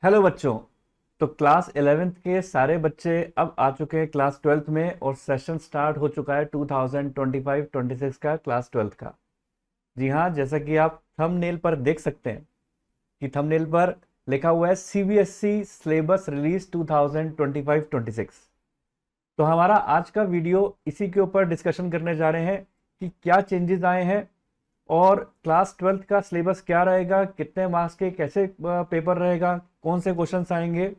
Hello बच्चों। तो class 11th के सारे बच्चे अब आ चुके हैं क्लास 12th में और सेशन स्टार्ट हो चुका है 2025-26 का क्लास 12th का। जी हाँ, जैसा कि आप थंबनेल पर देख सकते हैं कि थंबनेल पर लिखा हुआ है सीबीएसई सिलेबस रिलीज 2025-26। तो हमारा आज का वीडियो इसी के ऊपर डिस्कशन करने जा रहे हैं कि क्या चेंजेस आए हैं और क्लास 12th का सिलेबस क्या रहेगा, कितने मार्क्स के कैसे पेपर रहेगा, कौन से क्वेश्चंस आएंगे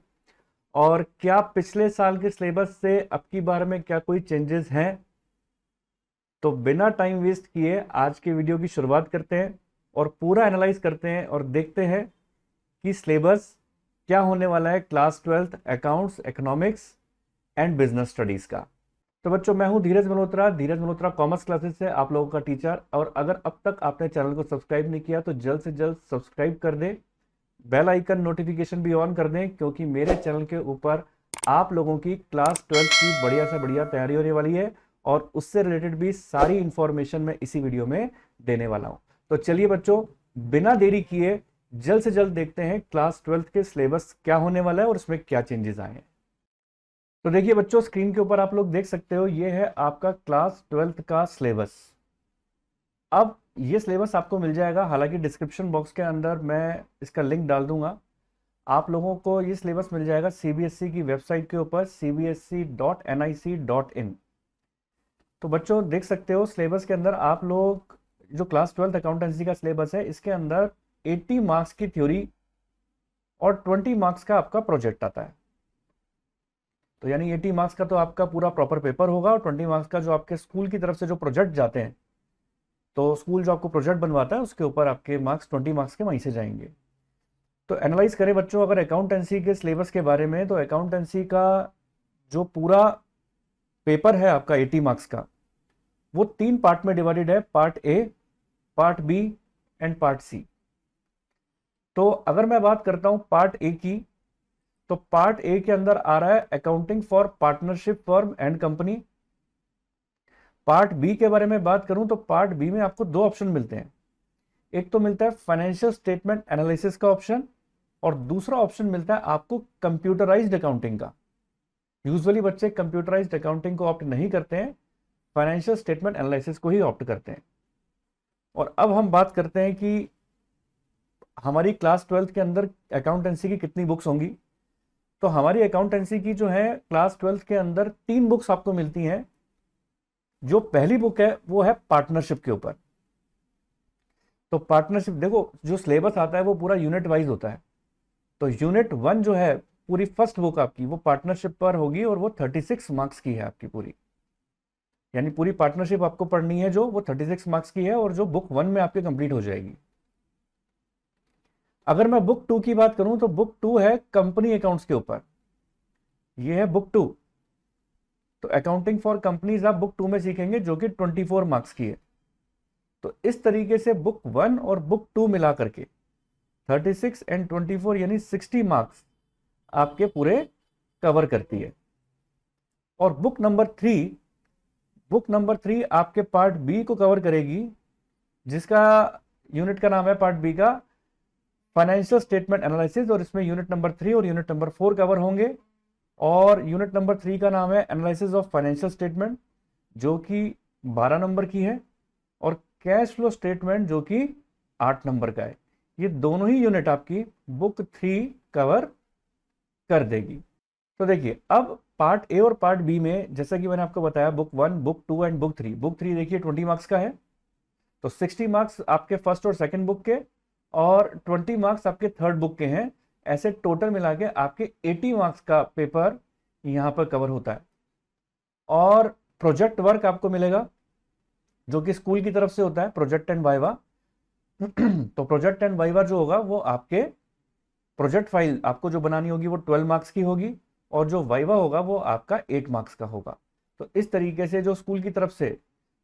और क्या पिछले साल के सिलेबस से अब की बार में क्या कोई चेंजेस हैं। तो बिना टाइम वेस्ट किए आज के वीडियो की शुरुआत करते हैं और पूरा एनालाइज करते हैं और देखते हैं कि सिलेबस क्या होने वाला है class 12th accounts, economics and business studies का। तो बच्चों, मैं हूं धीरज मल्होत्रा कॉमर्स क्लासेस से आप लोगों का टीचर। और अगर अब तक आपने चैनल को सब्सक्राइब नहीं किया तो जल्द से जल्द सब्सक्राइब कर दें, बेल आइकन नोटिफिकेशन भी ऑन कर दें, क्योंकि मेरे चैनल के ऊपर आप लोगों की क्लास 12th की बढ़िया से बढ़िया तैयारी होने वाली है और उससे रिलेटेड भी सारी इंफॉर्मेशन मैं इसी वीडियो में देने वाला हूं। तो चलिए बच्चों, बिना देरी किए जल्द से जल्द देखते हैं क्लास 12th के सिलेबस क्या होने वाला है और उसमें क्या चेंजेस आए हैं। तो देखिए बच्चों, स्क्रीन के ऊपर आप लोग देख सकते हो, ये है आपका क्लास 12th का सिलेबस। अब ये सिलेबस आपको मिल जाएगा, हालांकि डिस्क्रिप्शन बॉक्स के अंदर मैं इसका लिंक डाल दूंगा। आप लोगों को ये सिलेबस मिल जाएगा सीबीएसई की वेबसाइट के ऊपर cbsc.nic.in। तो बच्चों देख सकते हो, सिलेबस के अंदर आप लोग जो क्लास 12th अकाउंटेंसी का सिलेबस है, इसके अंदर 80 मार्क्स की थ्योरी और 20 मार्क्स का आपका प्रोजेक्ट आता है। तो यानी 80 मार्क्स का तो आपका पूरा प्रॉपर पेपर होगा और 20 मार्क्स का जो आपके स्कूल की तरफ से जो प्रोजेक्ट जाते हैं, तो स्कूल जो आपको प्रोजेक्ट बनवाता है उसके ऊपर आपके मार्क्स 20 मार्क्स के वहीं से जाएंगे। तो एनालाइज करें बच्चों अगर अकाउंटेंसी के सिलेबस के बारे में, तो अकाउंटेंसी का जो पूरा पेपर है आपका 80 मार्क्स का, वो 3 पार्ट में डिवाइडेड है, part A, part B and part C. तो अगर मैं बात करता हूं पार्ट ए की, तो पार्ट ए के अंदर आ रहा है accounting for partnership firm and company. Part B के बारे में बात करूं तो पार्ट बी में आपको दो ऑप्शन मिलते हैं। एक तो मिलता है फाइनेंशियल स्टेटमेंट एनालिसिस का ऑप्शन और दूसरा ऑप्शन मिलता है आपको कंप्यूटराइज्ड अकाउंटिंग का। यूजुअली बच्चे कंप्यूटराइज्ड अकाउंटिंग को ऑप्ट नहीं करते हैं, फाइनेंशियल स्टेटमेंट एनालिसिस को ही ऑप्ट करते हैं। और अब हम बात करते हैं कि हमारी क्लास 12th के अंदर अकाउंटेंसी की कितनी बुक्स होंगी। तो हमारी अकाउंटेंसी की जो है क्लास 12th के अंदर 3 बुक्स आपको मिलती हैं। जो पहली बुक है वो है पार्टनरशिप के ऊपर। तो पार्टनरशिप देखो, जो सिलेबस आता है वो पूरा यूनिट वाइज होता है। तो यूनिट 1 जो है, पूरी फर्स्ट बुक आपकी वो पार्टनरशिप पर होगी और वो 36 मार्क्स की है आपकी पूरी। यानी पूरी पार्टनरशिप आपको पढ़नी है जो वो 36 मार्क्स की है और जो बुक 1 में आपकी कंप्लीट हो जाएगी। अगर मैं बुक 2 की बात करूं तो बुक 2 है कंपनी अकाउंट्स के ऊपर। ये है बुक 2। तो अकाउंटिंग फॉर कंपनीज आप बुक 2 में सीखेंगे जो कि 24 मार्क्स की है। तो इस तरीके से बुक 1 और बुक 2 मिला करके 36 एंड 24 यानी 60 मार्क्स आपके पूरे कवर करती है। और बुक नंबर 3 आपके पार्ट बी को कवर करेगी, जिसका यूनिट का नाम है पार्ट बी का फाइनेंशियल स्टेटमेंट एनालिसिस, और इसमें यूनिट नंबर 3 और यूनिट नंबर 4 कवर होंगे। और यूनिट नंबर 3 का नाम है एनालिसिस ऑफ फाइनेंशियल स्टेटमेंट, जो कि 12 नंबर की है, और कैश फ्लो स्टेटमेंट जो कि 8 नंबर का है। ये दोनों ही यूनिट आपकी बुक 3 कवर कर देगी। तो देखिए, अब पार्ट ए और पार्ट बी में जैसा कि मैंने आपको बताया, book 1, book 2 and book 3। Book 3 देखिए 20 मार्क्स का है, तो 60 मार्क्स आपके फर्स्ट और सेकंड बुक के और 20 मार्क्स आपके थर्ड बुक के हैं। ऐसे टोटल मिला के आपके 80 मार्क्स का पेपर यहां पर कवर होता है। और प्रोजेक्ट वर्क आपको मिलेगा जो कि स्कूल की तरफ से होता है, प्रोजेक्ट एंड वाइवा। तो प्रोजेक्ट एंड वाइवा जो होगा वो आपके प्रोजेक्ट फाइल आपको जो बनानी होगी वो 12 मार्क्स की होगी और जो वाइवा होगा वो आपका 8 मार्क्स का होगा। तो इस तरीके से जो स्कूल की तरफ से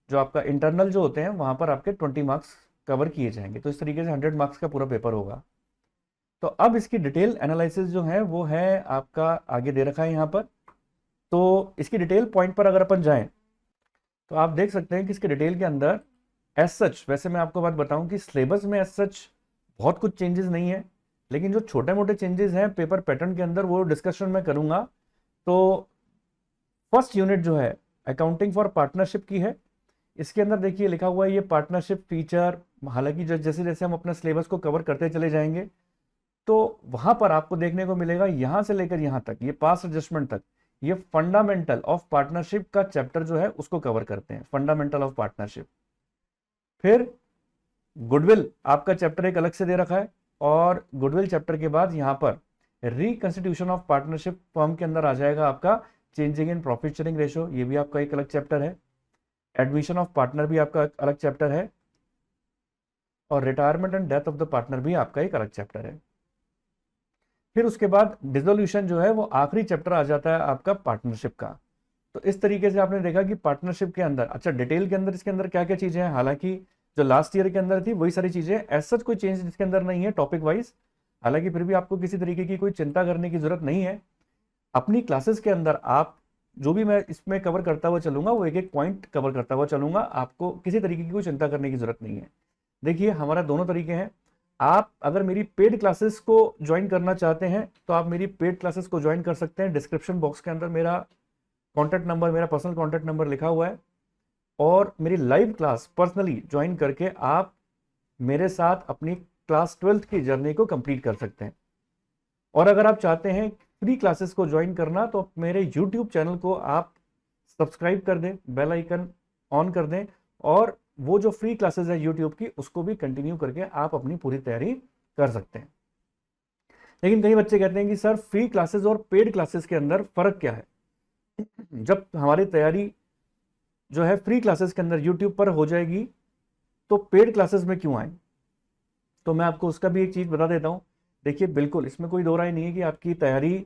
जो आपका इंटरनल जो होते हैं वहां पर आपके 20 मार्क्स कवर किए जाएंगे। तो इस तरीके से 100 मार्क्स का पूरा पेपर होगा। तो अब इसकी डिटेल एनालिसिस जो है वो है आपका आगे दे रखा है यहाँ पर। तो इसकी डिटेल पॉइंट पर अगर अपन जाएं तो आप देख सकते हैं कि इसके डिटेल के अंदर एज सच, वैसे मैं आपको बात बताऊं कि सिलेबस में एज सच बहुत कुछ चेंजेस नहीं है। लेकिन जो छोटे मोटे चेंजेस हैं पेपर पैटर्न के अंदर वो डिस्कशन मैं करूंगा। तो फर्स्ट यूनिट जो है अकाउंटिंग फॉर पार्टनरशिप की है। इसके अंदर देखिए लिखा हुआ है ये पार्टनरशिप फीचर। हालांकि जैसे जैसे हम अपने सिलेबस को कवर करते चले जाएंगे तो वहां पर आपको देखने को मिलेगा यहां से लेकर यहां तक, ये पास एडजस्टमेंट तक, ये फंडामेंटल ऑफ पार्टनरशिप का चैप्टर जो है उसको कवर करते हैं, फंडामेंटल ऑफ पार्टनरशिप। फिर गुडविल आपका चैप्टर एक अलग से दे रखा है, और गुडविल चैप्टर के बाद यहां पर रिकंस्टिट्यूशन ऑफ पार्टनरशिप फर्म के अंदर आ जाएगा आपका changing in profit sharing ratio, ये भी आपका एक अलग चैप्टर है। एडमिशन ऑफ पार्टनर भी आपका एक अलग चैप्टर है, और retirement and death of the partner भी आपका एक अलग चैप्टर है। फिर उसके बाद डिसोल्यूशन जो है वो आखिरी चैप्टर आ जाता है आपका पार्टनरशिप का। तो इस तरीके से आपने देखा कि पार्टनरशिप के अंदर, अच्छा डिटेल के अंदर इसके अंदर क्या क्या चीजें हैं, हालांकि जो लास्ट ईयर के अंदर थी वही सारी चीजें, ऐसा कोई चेंज इसके अंदर नहीं है टॉपिक वाइज। हालांकि फिर भी आपको किसी तरीके की कोई चिंता करने की जरूरत नहीं है। अपनी क्लासेस के अंदर आप जो भी मैं इसमें कवर करता हुआ चलूंगा वो एक एक पॉइंट कवर करता हुआ चलूंगा, आपको किसी तरीके की कोई चिंता करने की जरूरत नहीं है। देखिए हमारा दोनों तरीके हैं। आप अगर मेरी पेड क्लासेस को ज्वाइन करना चाहते हैं तो आप मेरी पेड क्लासेस को ज्वाइन कर सकते हैं। डिस्क्रिप्शन बॉक्स के अंदर मेरा कॉन्टैक्ट नंबर, मेरा पर्सनल कॉन्टैक्ट नंबर लिखा हुआ है, और मेरी लाइव क्लास पर्सनली ज्वाइन करके आप मेरे साथ अपनी क्लास 12th की जर्नी को कंप्लीट कर सकते हैं। और अगर आप चाहते हैं फ्री क्लासेस को ज्वाइन करना तो मेरे यूट्यूब चैनल को आप सब्सक्राइब कर दें, बेल आइकन ऑन कर दें, और वो जो फ्री क्लासेस है यूट्यूब की उसको भी कंटिन्यू करके आप अपनी पूरी तैयारी कर सकते हैं। लेकिन कई बच्चे कहते हैं कि सर फ्री क्लासेस और पेड क्लासेस के अंदर फर्क क्या है? जब हमारी तैयारी जो है फ्री क्लासेस के अंदर यूट्यूब पर हो जाएगी तो पेड क्लासेस में क्यों आए? तो मैं आपको उसका भी एक चीज बता देता हूं। देखिए बिल्कुल इसमें कोई दो राय नहीं है कि आपकी तैयारी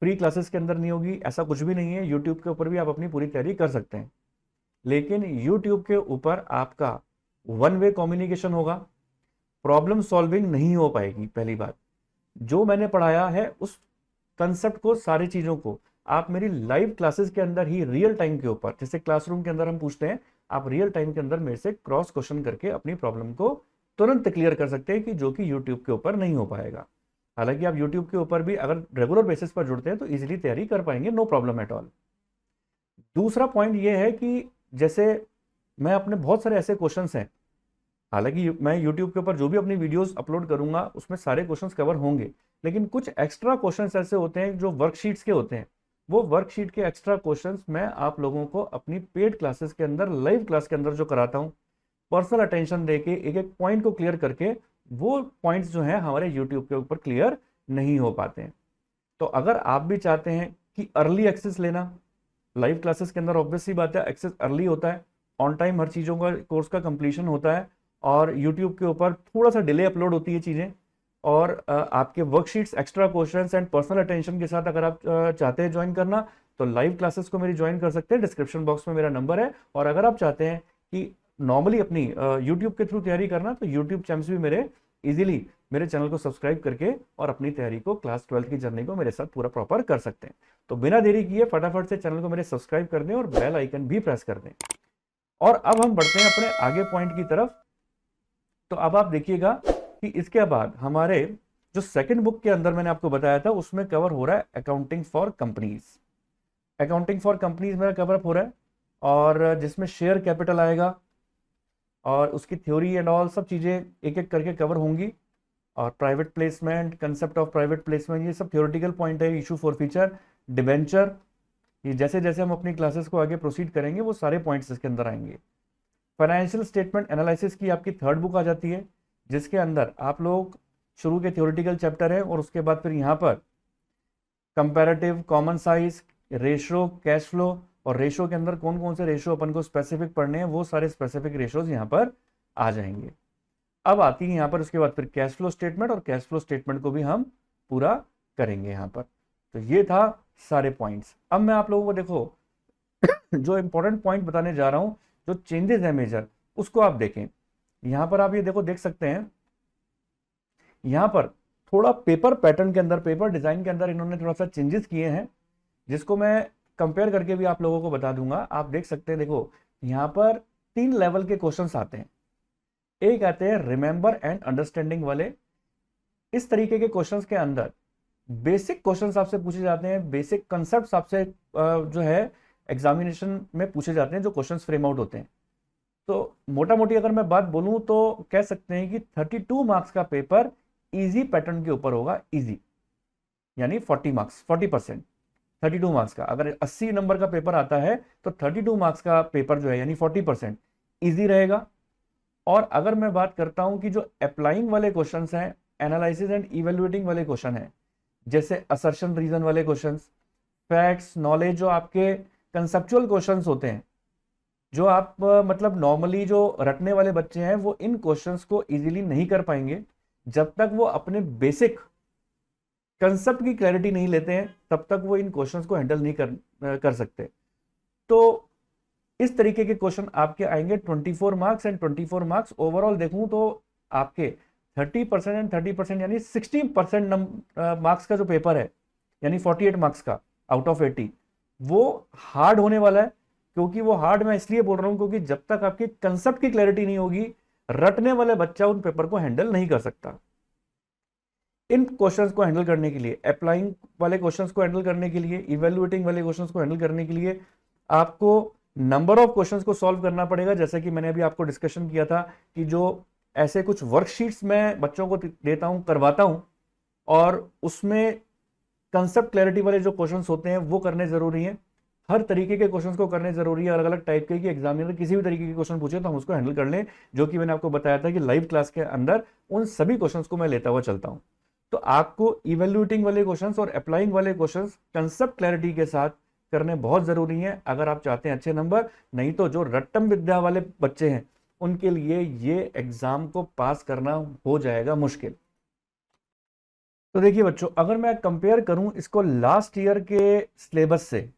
फ्री क्लासेस के अंदर नहीं होगी, ऐसा कुछ भी नहीं है। यूट्यूब के ऊपर भी आप अपनी पूरी तैयारी कर सकते हैं, लेकिन यूट्यूब के ऊपर आपका वन वे कम्युनिकेशन होगा, प्रॉब्लम सॉल्विंग नहीं हो पाएगी। पहली बात, जो मैंने पढ़ाया है उस कंसेप्ट को, सारी चीजों को आप मेरी लाइव क्लासेस के अंदर ही रियल टाइम के ऊपर, जैसे क्लासरूम के अंदर हम पूछते हैं, आप रियल टाइम के अंदर मेरे से क्रॉस क्वेश्चन करके अपनी प्रॉब्लम को तुरंत क्लियर कर सकते हैं, कि जो कि यूट्यूब के ऊपर नहीं हो पाएगा। हालांकि आप यूट्यूब के ऊपर भी अगर रेगुलर बेसिस पर जुड़ते हैं तो इजीली तैयारी कर पाएंगे, नो प्रॉब्लम एट ऑल। दूसरा पॉइंट ये है कि जैसे मैं अपने बहुत सारे ऐसे क्वेश्चंस हैं, हालांकि मैं यूट्यूब के ऊपर जो भी अपनी वीडियोस अपलोड करूंगा उसमें सारे क्वेश्चंस कवर होंगे, लेकिन कुछ एक्स्ट्रा क्वेश्चंस ऐसे होते हैं जो वर्कशीट्स के होते हैं। वो वर्कशीट के एक्स्ट्रा क्वेश्चंस मैं आप लोगों को अपनी पेड क्लासेस के अंदर, लाइव क्लास के अंदर जो कराता हूं, पर्सनल अटेंशन देके एक एक पॉइंट को क्लियर करके, वो पॉइंट्स जो है हमारे यूट्यूब के ऊपर क्लियर नहीं हो पाते हैं। तो अगर आप भी चाहते हैं कि अर्ली एक्सेस लेना, लाइव क्लासेस के अंदर ऑब्वियस सी बात है एक्सेस अर्ली होता है, ऑन टाइम हर चीज़ों का कोर्स का कंप्लीशन होता है, और यूट्यूब के ऊपर थोड़ा सा डिले अपलोड होती है चीज़ें, और आपके worksheets, extra questions and personal attention के साथ अगर आप चाहते हैं ज्वाइन करना तो लाइव क्लासेस को मेरी ज्वाइन कर सकते हैं। डिस्क्रिप्शन बॉक्स में मेरा नंबर है। और अगर आप चाहते हैं कि नॉर्मली अपनी यूट्यूब के थ्रू तैयारी करना तो यूट्यूब चैनल्स भी मेरे इजीली मेरे चैनल को सब्सक्राइब करके और अपनी तैयारी को, क्लास 12th की जर्नी को मेरे साथ पूरा प्रॉपर कर सकते हैं। तो बिना देरी किए फटाफट से चैनल को मेरे सब्सक्राइब कर दें और बेल आइकन भी प्रेस कर दें। और अब हम बढ़ते हैं अपने आगे पॉइंट की तरफ। तो अब आप देखिएगा कि इसके बाद हमारे जो सेकंड बुक के अंदर मैंने आपको बताया था उसमें कवर हो रहा है accounting for companies. Accounting for companies मेरा कवर अप हो रहा है, और जिसमें शेयर कैपिटल आएगा और उसकी थ्योरी एंड ऑल सब चीज़ें एक एक करके कवर होंगी। और private placement, concept of private placement, ये सब थ्योरेटिकल पॉइंट है। इशू फॉर फ्यूचर, डिबेंचर, ये जैसे जैसे हम अपनी क्लासेस को आगे प्रोसीड करेंगे वो सारे पॉइंट्स इसके अंदर आएंगे। फाइनेंशियल स्टेटमेंट एनालिसिस की आपकी थर्ड बुक आ जाती है, जिसके अंदर आप लोग शुरू के थ्योरेटिकल चैप्टर है, और उसके बाद फिर यहाँ पर comparative, common size, ratio, cash flow, और रेशो के अंदर कौन कौन से रेशो अपन को स्पेसिफिक पढ़ने हैं वो सारे स्पेसिफिक रेशोज यहाँ पर आ जाएंगे। अब आती है यहाँ पर उसके बाद फिर कैश फ्लो स्टेटमेंट, और कैश फ्लो स्टेटमेंट को भी हम पूरा करेंगे यहाँ पर। तो ये था सारे पॉइंट्स। अब मैं आप लोगों को देखो जो इंपॉर्टेंट पॉइंट बताने जा रहा हूँ, जो चेंजेस है मेजर, उसको आप देखें। यहाँ पर आप ये देखो, देख सकते हैं यहाँ पर थोड़ा पेपर पैटर्न के अंदर, पेपर डिजाइन के अंदर इन्होंने थोड़ा सा चेंजेस किए हैं, जिसको मैं कंपेयर करके भी आप लोगों को बता दूंगा। आप देख सकते हैं, देखो यहाँ पर 3 लेवल के क्वेश्चंस आते हैं। एक आते हैं रिमेंबर एंड अंडरस्टैंडिंग वाले, इस तरीके के क्वेश्चंस के अंदर बेसिक क्वेश्चंस आपसे पूछे जाते हैं, बेसिक कंसेप्ट्स आपसे जो है एग्जामिनेशन में पूछे जाते हैं, जो क्वेश्चंस फ्रेम आउट होते हैं। तो मोटा मोटी अगर मैं बात बोलूं तो कह सकते हैं कि 32 मार्क्स का पेपर इजी पैटर्न के ऊपर होगा। इजी यानी 40 मार्क्स, 40%। 32 मार्क्स का अगर 80 नंबर का पेपर आता है तो 32 मार्क्स का पेपर जो है यानी 40% इजी रहेगा। और अगर मैं बात करता हूं कि जो अप्लाइंग वाले क्वेश्चंस हैं, एनालिसिस एंड इवेल्युएटिंग वाले क्वेश्चन हैं, जैसे असर्शन रीजन वाले क्वेश्चंस, फैक्ट्स, नॉलेज, जो आपके कंसेप्चुअल क्वेश्चंस होते हैं, जो आप मतलब नॉर्मली जो रटने वाले बच्चे हैं वो इन क्वेश्चंस को इजीली नहीं कर पाएंगे जब तक वो अपने बेसिक कंसेप्ट की क्लैरिटी नहीं लेते हैं, तब तक वो इन क्वेश्चंस को हैंडल नहीं कर सकते। तो इस तरीके के क्वेश्चन आपके आएंगे 24 मार्क्स एंड 24 मार्क्स। ओवरऑल देखूं तो आपके 30% एंड 30% यानी 60% मार्क्स का जो पेपर है, यानी 48 मार्क्स का आउट ऑफ 80, वो हार्ड होने वाला है। क्योंकि वो हार्ड मैं इसलिए बोल रहा हूं क्योंकि जब तक आपकी कंसेप्ट की क्लैरिटी नहीं होगी, रटने वाले बच्चा उन पेपर को हैंडल नहीं कर सकता। इन क्वेश्चंस को हैंडल करने के लिए, अप्लाइंग वाले क्वेश्चंस को हैंडल करने के लिए, इवेल्युएटिंग वाले क्वेश्चंस को हैंडल करने के लिए आपको नंबर ऑफ क्वेश्चंस को सॉल्व करना पड़ेगा। जैसे कि मैंने अभी आपको डिस्कशन किया था कि जो ऐसे कुछ वर्कशीट्स मैं बच्चों को देता हूं, करवाता हूं, और उसमें कंसेप्ट क्लैरिटी वाले जो क्वेश्चंस होते हैं वो करने जरूरी हैं। हर तरीके के क्वेश्चंस को करने जरूरी है, अलग अलग टाइप के, कि एग्जामिनर किसी भी तरीके के क्वेश्चन पूछे तो हम उसको हैंडल कर लें। जो कि मैंने आपको बताया था कि लाइव क्लास के अंदर उन सभी क्वेश्चंस को मैं लेता हुआ चलता हूं। तो आपको इवेल्युएटिंग वाले क्वेश्चंस और अप्लाइंग वाले क्वेश्चंस कंसेप्ट क्लैरिटी के साथ करने बहुत जरूरी हैं अगर आप चाहते हैं अच्छे नंबर। नहीं तो जो रट्टम विद्या वाले बच्चे हैं उनके लिए ये एग्जाम को पास करना हो जाएगा मुश्किल। तो देखिए बच्चों, अगर मैं कंपेयर करूं इसको लास्ट ईयर के सिलेबस से,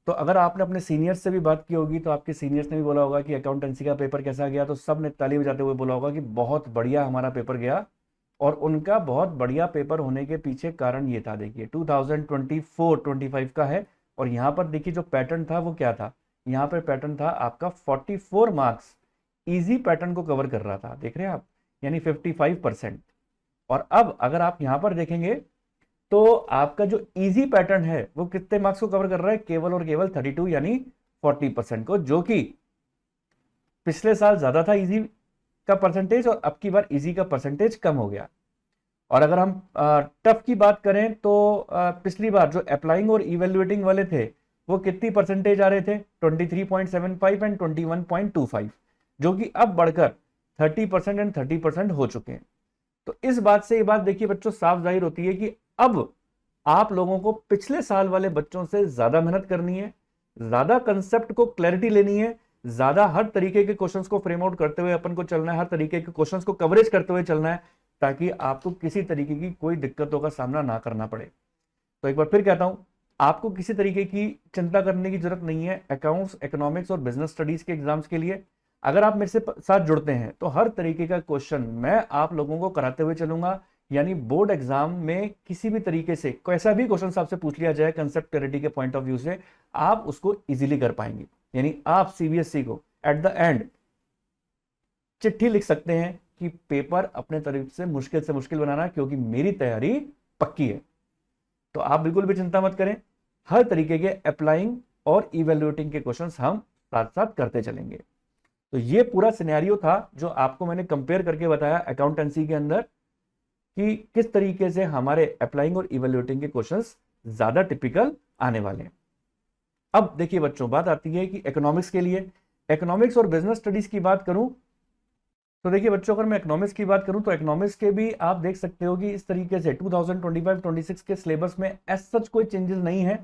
तो अगर आपने अपने सीनियर्स से भी बात की होगी तो आपके सीनियर्स ने भी बोला होगा कि अकाउंटेंसी का पेपर कैसा गया, तो सब ने ताली बजाते हुए बोला होगा कि बहुत बढ़िया हमारा पेपर गया। और उनका बहुत बढ़िया पेपर होने के पीछे कारण ये था, देखिए 2024-25 का है। और यहाँ पर देखिए जो पैटर्न था वो क्या था, यहाँ पर पैटर्न था आपका 44 मार्क्स इजी पैटर्न को कवर कर रहा था, देख रहे हैं आप, यानी 55%। और अब अगर आप यहाँ पर देखेंगे तो आपका जो इजी पैटर्न है वो कितने मार्क्स को कवर कर रहा है, केवल और केवल 32 यानी 40% को, जो कि पिछले साल ज्यादा था इजी का परसेंटेज और अब की बार इजी का परसेंटेज कम हो गया। और अगर हम टफ की बात करें तो पिछली बार जो अप्लाइंग और इवेल्युएटिंग वाले थे वो कितनी परसेंटेज आ रहे थे, 23.75 एंड 21.25, जो कि अब बढ़कर 30% एंड 30% हो चुके हैं। तो इस बात से ये बात देखिए बच्चों साफ जाहिर होती है कि अब आप लोगों को पिछले साल वाले बच्चों से ज्यादा मेहनत करनी है, ज्यादा कंसेप्ट को क्लैरिटी लेनी है, ज्यादा हर तरीके के क्वेश्चंस को फ्रेम आउट करते हुए अपन को चलना है, हर तरीके के क्वेश्चंस को कवरेज करते हुए चलना है, ताकि आपको किसी तरीके की कोई दिक्कतों का सामना ना करना पड़े। तो एक बार फिर कहता हूं, आपको किसी तरीके की चिंता करने की जरूरत नहीं है अकाउंट्स, इकोनॉमिक्स और बिजनेस स्टडीज के एग्जाम्स के लिए। अगर आप मेरे से साथ जुड़ते हैं तो हर तरीके का क्वेश्चन मैं आप लोगों को कराते हुए चलूंगा। यानी बोर्ड एग्जाम में किसी भी तरीके से कैसा भी क्वेश्चन आपसे पूछ लिया जाए कंसेप्ट क्लैरिटी के पॉइंट ऑफ व्यू से, आप उसको इजीली कर पाएंगे। यानी आप सीबीएसई को एट द एंड चिट्ठी लिख सकते हैं कि पेपर अपने तरफ से मुश्किल बनाना, क्योंकि मेरी तैयारी पक्की है। तो आप बिल्कुल भी चिंता मत करें, हर तरीके के अप्लाइंग और इवेल्युएटिंग के क्वेश्चंस हम साथ साथ करते चलेंगे। तो ये पूरा सिनेरियो था जो आपको मैंने कंपेयर करके बताया अकाउंटेंसी के अंदर कि किस तरीके से हमारे अप्लाइंग और इवेल्युएटिंग के क्वेश्चंस ज्यादा टिपिकल आने वाले हैं। अब देखिए बच्चों, बात आती है कि इकोनॉमिक्स के लिए, इकोनॉमिक्स और बिजनेस स्टडीज की बात करूं तो देखिए बच्चों, अगर मैं इकोनॉमिक्स की बात करूं तो इकोनॉमिक्स के भी आप देख सकते हो कि इस तरीके से 2025-26 के सिलेबस में एज सच कोई चेंजेस नहीं है।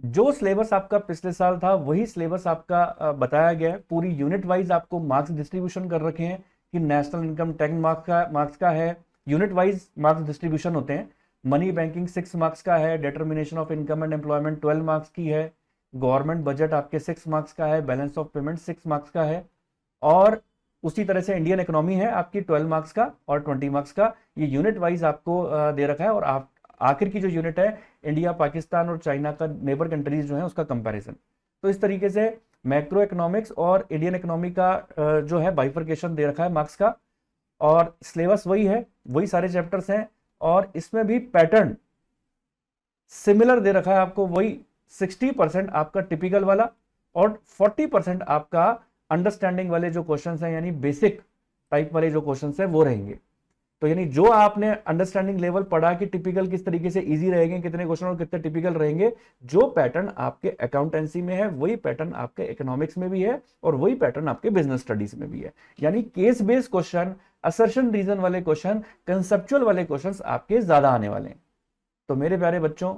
जो सिलेबस आपका पिछले साल था वही सिलेबस आपका बताया गया है। पूरी यूनिट वाइज आपको मार्क्स डिस्ट्रीब्यूशन कर रखे हैं कि नेशनल इनकम टैक्स मार्क्स का है, यूनिट वाइज मार्क्स डिस्ट्रीब्यूशन होते हैं। मनी बैंकिंग 6 मार्क्स का है, determination of income and employment 12 marks की है, गवर्नमेंट बजट आपके 6 मार्क्स का है, बैलेंस ऑफ पेमेंट 6 मार्क्स का है, और उसी तरह से इंडियन इकोनॉमी है आपकी 12 मार्क्स का और 20 मार्क्स का। ये यूनिट वाइज आपको दे रखा है। और आप आखिर की जो यूनिट है इंडिया, पाकिस्तान और चाइना का नेबर कंट्रीज जो है उसका कंपैरिजन। तो इस तरीके से मैक्रो इकोनॉमिक्स और इंडियन इकोनॉमी का जो है बाइफर्केशन दे रखा है मार्क्स का। और सिलेबस वही है, वही सारे चैप्टर्स हैं। और इसमें भी पैटर्न सिमिलर दे रखा है आपको, वही 60% आपका टिपिकल वाला और 40% आपका अंडरस्टैंडिंग वाले जो क्वेश्चंस हैं, यानी बेसिक टाइप वाले जो क्वेश्चंस हैं वो रहेंगे। तो यानी जो आपने अंडरस्टैंडिंग लेवल पढ़ा कि टिपिकल किस तरीके से इजी रहेंगे, कितने क्वेश्चन और कितने टिपिकल रहेंगे, जो पैटर्न आपके अकाउंटेंसी में है वही पैटर्न आपके इकोनॉमिक्स में भी है और वही पैटर्न आपके बिजनेस स्टडीज में भी है। यानी case based question, assertion reason वाले क्वेश्चन, कंसेप्चुअल वाले क्वेश्चन आपके ज्यादा आने वाले हैं। तो मेरे प्यारे बच्चों,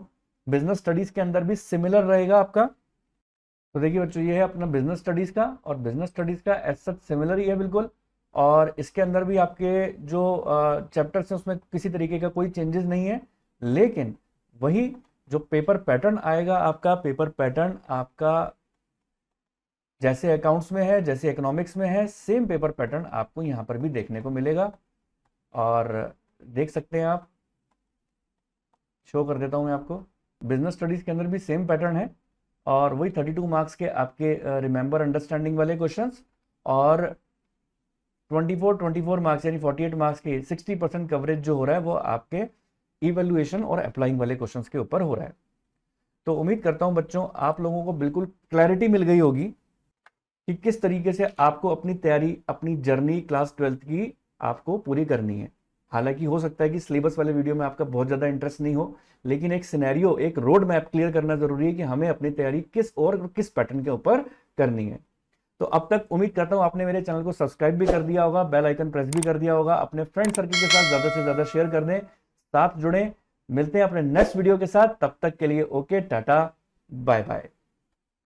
बिजनेस स्टडीज के अंदर भी सिमिलर रहेगा आपका। तो देखिए बच्चों, ये है अपना बिजनेस स्टडीज का, और बिजनेस स्टडीज का एज सच सिमिलर ही है बिल्कुल। और इसके अंदर भी आपके जो चैप्टर्स हैं उसमें किसी तरीके का कोई चेंजेस नहीं है, लेकिन वही जो पेपर पैटर्न आएगा आपका, पेपर पैटर्न आपका जैसे अकाउंट्स में है, जैसे इकोनॉमिक्स में है, सेम पेपर पैटर्न आपको यहाँ पर भी देखने को मिलेगा। और देख सकते हैं आप, शो कर देता हूँ मैं आपको, बिजनेस स्टडीज के अंदर भी सेम पैटर्न है और वही 32 मार्क्स के आपके रिमेंबर अंडरस्टैंडिंग वाले क्वेश्चंस, और 24 मार्क्स यानी 48 मार्क्स के 60% कवरेज जो हो रहा है वो आपके इवैल्यूएशन और अप्लाइंग वाले क्वेश्चंस के ऊपर हो रहा है। तो उम्मीद करता हूं बच्चों आप लोगों को बिल्कुल क्लैरिटी मिल गई होगी कि किस तरीके से आपको अपनी तैयारी, अपनी जर्नी क्लास 12th की आपको पूरी करनी है। हालांकि हो सकता है कि सिलेबस वाले वीडियो में आपका बहुत ज्यादा इंटरेस्ट नहीं हो, लेकिन एक सिनेरियो, एक रोड मैप क्लियर करना जरूरी है कि हमें अपनी तैयारी किस और किस पैटर्न के ऊपर करनी है। तो अब तक उम्मीद करता हूं आपने मेरे चैनल को सब्सक्राइब भी कर दिया होगा, बेल आइकन प्रेस भी कर दिया होगा, अपने फ्रेंड सर्कल के साथ ज्यादा से ज्यादा शेयर कर दें, साथ जुड़ें। मिलते हैं अपने नेक्स्ट वीडियो के साथ, तब तक के लिए ओके, टाटा, बाय बाय।